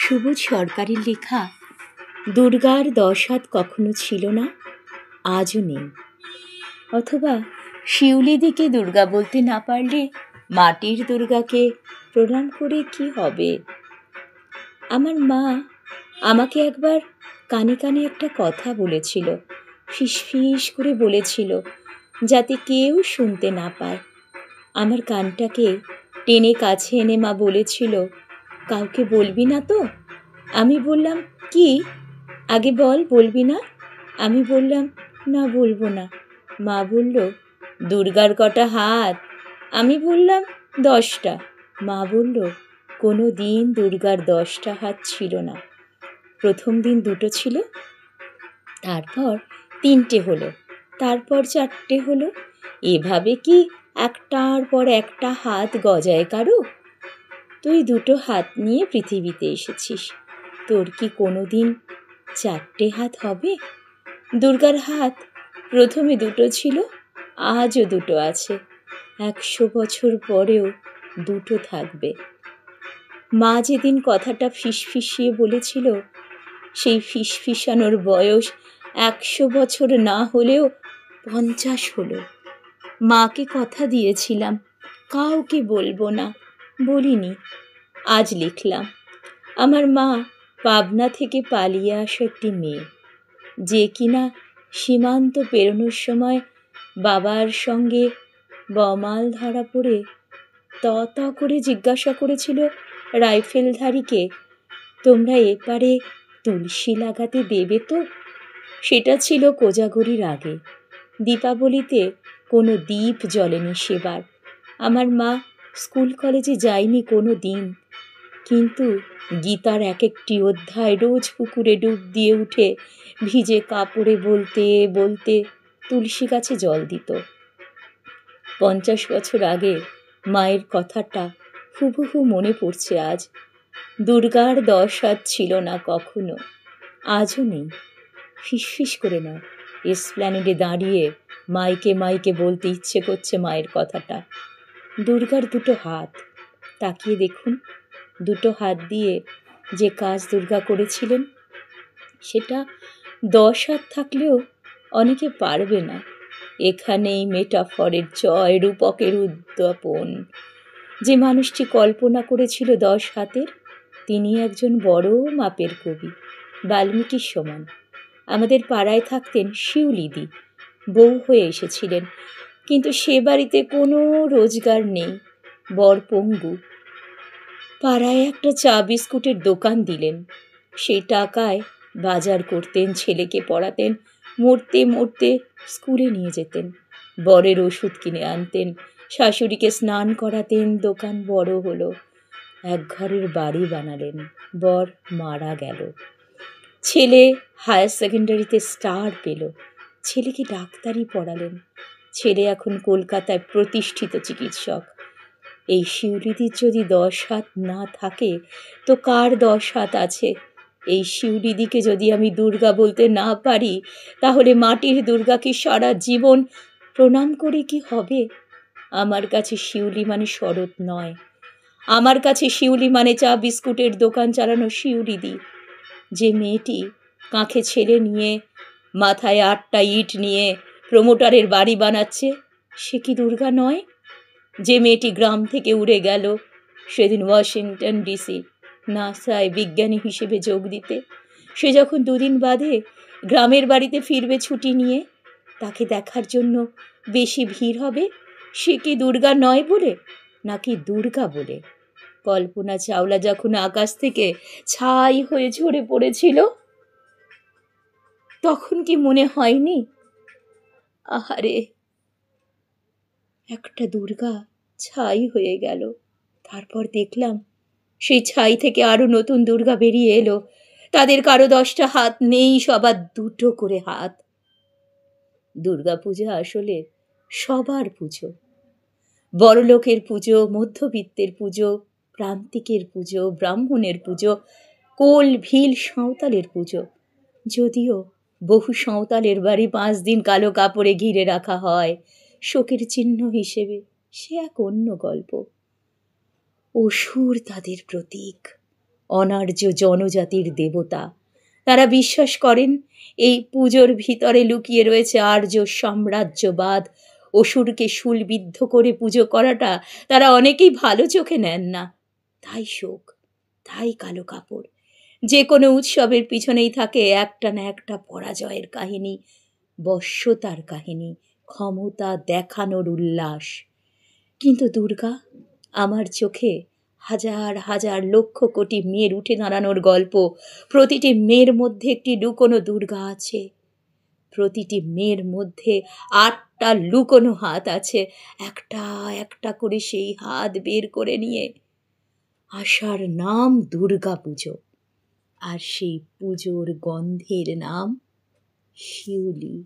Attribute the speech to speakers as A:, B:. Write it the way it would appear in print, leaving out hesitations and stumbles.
A: সুবোধ সরকারের লেখা দুর্গার 10 হাত কখনো ছিল না, আজও নেই। অথবা শিউলিদিকে দুর্গা বলতে না পারলে মাটির দুর্গাকে প্রণাম করে কি হবে? আমার মা আমাকে একবার কানে কানে একটা কথা বলেছিল, ফিসফিস করে বলেছিল, যাতে কেউ শুনতে না পায়। আমার কানটাকে টেনে কাছে এনে মা বলেছিল, কাউকে বলবি না তো? আমি বললাম, কি? আগে বল, বলবি না? আমি বললাম, না, বলবো না। মা বলল, দুর্গার কটা হাত? আমি বললাম, 10টা। মা বলল, কোনো দিন দুর্গার 10টা হাত ছিল না। প্রথম দিন 2টো ছিল, তারপর 3টে হলো, তারপর 4টে হলো। এভাবে কি একটার পর একটা হাত গজায় কারো? তুই 2টো হাত নিয়ে পৃথিবীতে এসেছিস, তোর কি কোনো দিন 4টে হাত হবে? দুর্গার হাত প্রথমে 2টো ছিল, আজও 2টো আছে, 100 বছর পরেও 2টো থাকবে। মা যেদিন কথাটা ফিসফিসিয়ে বলেছিল, সেই ফিসফিসানোর বয়স 100 বছর না হলেও 50 হলো। মাকে কথা দিয়েছিলাম, কাউকে বলবো না, বলিনি। আজ লিখলাম। আমার মা পাবনা থেকে পালিয়ে আসা একটি মেয়ে, যে কিনা সীমান্ত পেরোনোর সময় বাবার সঙ্গে বমাল ধরা পড়ে ত করে জিজ্ঞাসা করেছিল রাইফেলধারীকে, তোমরা এপারে তুলসী লাগাতে দেবে তো? সেটা ছিল কোজাগরির আগে। দীপাবলিতে কোনো দ্বীপ জ্বলেনি সেবার। আমার মা স্কুল কলেজে যায়নি কোনো দিন, কিন্তু গীতার এক একটি অধ্যায় রোজ পুকুরে ডুব দিয়ে উঠে ভিজে কাপড়ে বলতে বলতে তুলসী গাছে জল দিত। 50 বছর আগে মায়ের কথাটা হুবহু মনে পড়ছে আজ। দুর্গার 10 হাত ছিল না কখনো, আজও নেই। ফিসফিস করে নয়, এসপ্ল্যানেডে দাঁড়িয়ে মাইকে মাইকে বলতে ইচ্ছে করছে মায়ের কথাটা। দুর্গার 2টো হাত, তাকিয়ে দেখুন, 2টো হাত দিয়ে যে কাজ দুর্গা করেছিলেন, সেটা 10 হাত থাকলেও অনেকে পারবে না। এখানেই মেটাফরের জয়, রূপকের উদ্যাপন। যে মানুষটি কল্পনা করেছিল 10 হাতের, তিনি একজন বড় মাপের কবি, বাল্মীকির সমান। আমাদের পাড়ায় থাকতেন শিউলিদি, বউ হয়ে এসেছিলেন, কিন্তু সে বাড়িতে কোনো রোজগার নেই, বর পঙ্গু। পাড়ায় একটা চা বিস্কুটের দোকান দিলেন, সেই টাকায় বাজার করতেন, ছেলেকে পড়াতেন, মরতে মরতে স্কুলে নিয়ে যেতেন, বরের ওষুধ কিনে আনতেন, শাশুড়িকে স্নান করাতেন। দোকান বড় হলো, এক ঘরের বাড়ি বানালেন, বর মারা গেল। ছেলে হায়ার সেকেন্ডারিতে স্টার পেল, ছেলেকে ডাক্তারি পড়ালেন। ছেলে এখন কলকাতায় প্রতিষ্ঠিত চিকিৎসক। এই শিউলিদির যদি 10 হাত না থাকে, তো কার 10 হাত আছে? এই শিউলিদিকে যদি আমি দুর্গা বলতে না পারি, তাহলে মাটির দুর্গাকে সারা জীবন প্রণাম করে কি হবে? আমার কাছে শিউলি মানে শরৎ নয়, আমার কাছে শিউলি মানে চা বিস্কুটের দোকান চালানো শিউলিদি। যে মেয়েটি কাঁখে ছেলে নিয়ে, মাথায় 8টা ইট নিয়ে প্রমোটারের বাড়ি বানাচ্ছে, সে কি দুর্গা নয়? যে মেয়েটি গ্রাম থেকে উড়ে গেল সেদিন ওয়াশিংটন ডিসি নাসায় বিজ্ঞানী হিসেবে যোগ দিতে, সে যখন 2 দিন বাদে গ্রামের বাড়িতে ফিরবে ছুটি নিয়ে, তাকে দেখার জন্য বেশি ভিড় হবে, সে কি দুর্গা নয় বলে, নাকি দুর্গা বলে? কল্পনা চাওলা যখন আকাশ থেকে ছাই হয়ে ঝরে পড়েছিল, তখন কি মনে হয়নি, আহারে, একটা দুর্গা ছাই হয়ে গেল? তারপর দেখলাম সেই ছাই থেকে আরো নতুন দুর্গা বেরিয়ে এলো। তাদের কারো 10টা হাত নেই, সবার 2টো করে হাত। দুর্গা পূজা আসলে সবার পুজো, বড়লোকের পুজো, মধ্যবিত্তের পুজো, প্রান্তিকের পুজো, ব্রাহ্মণের পুজো, কোল ভিল সাঁওতালের পুজো। যদিও বহু সাঁওতালের বাড়ি 5 দিন কালো কাপড়ে ঘিরে রাখা হয় শোকের চিহ্ন হিসেবে, সে এক অন্য গল্প। অসুর তাদের প্রতীক, অনার্য জনজাতির দেবতা। তারা বিশ্বাস করেন এই পুজোর ভিতরে লুকিয়ে রয়েছে আর্য সাম্রাজ্যবাদ। অসুরকে শূলবিদ্ধ করে পুজো করাটা তারা অনেকেই ভালো চোখে নেন না। তাই শোক, তাই কালো কাপড়। যে কোনো উৎসবের পিছনেই থাকে একটা না একটা পরাজয়ের কাহিনী, বশ্যতার কাহিনী, ক্ষমতা দেখানোর উল্লাস। কিন্তু দুর্গা আমার চোখে হাজার হাজার লক্ষ কোটি মেয়ের উঠে দাঁড়ানোর গল্প। প্রতিটি মেয়ের মধ্যে একটি লুকোনো দুর্গা আছে, প্রতিটি মেয়ের মধ্যে ৮টা লুকোনো হাত আছে। একটা একটা করে সেই হাত বের করে নিয়ে আশার নাম দুর্গা পুজো, আর সেই পুজোর গন্ধের নাম শিউলি।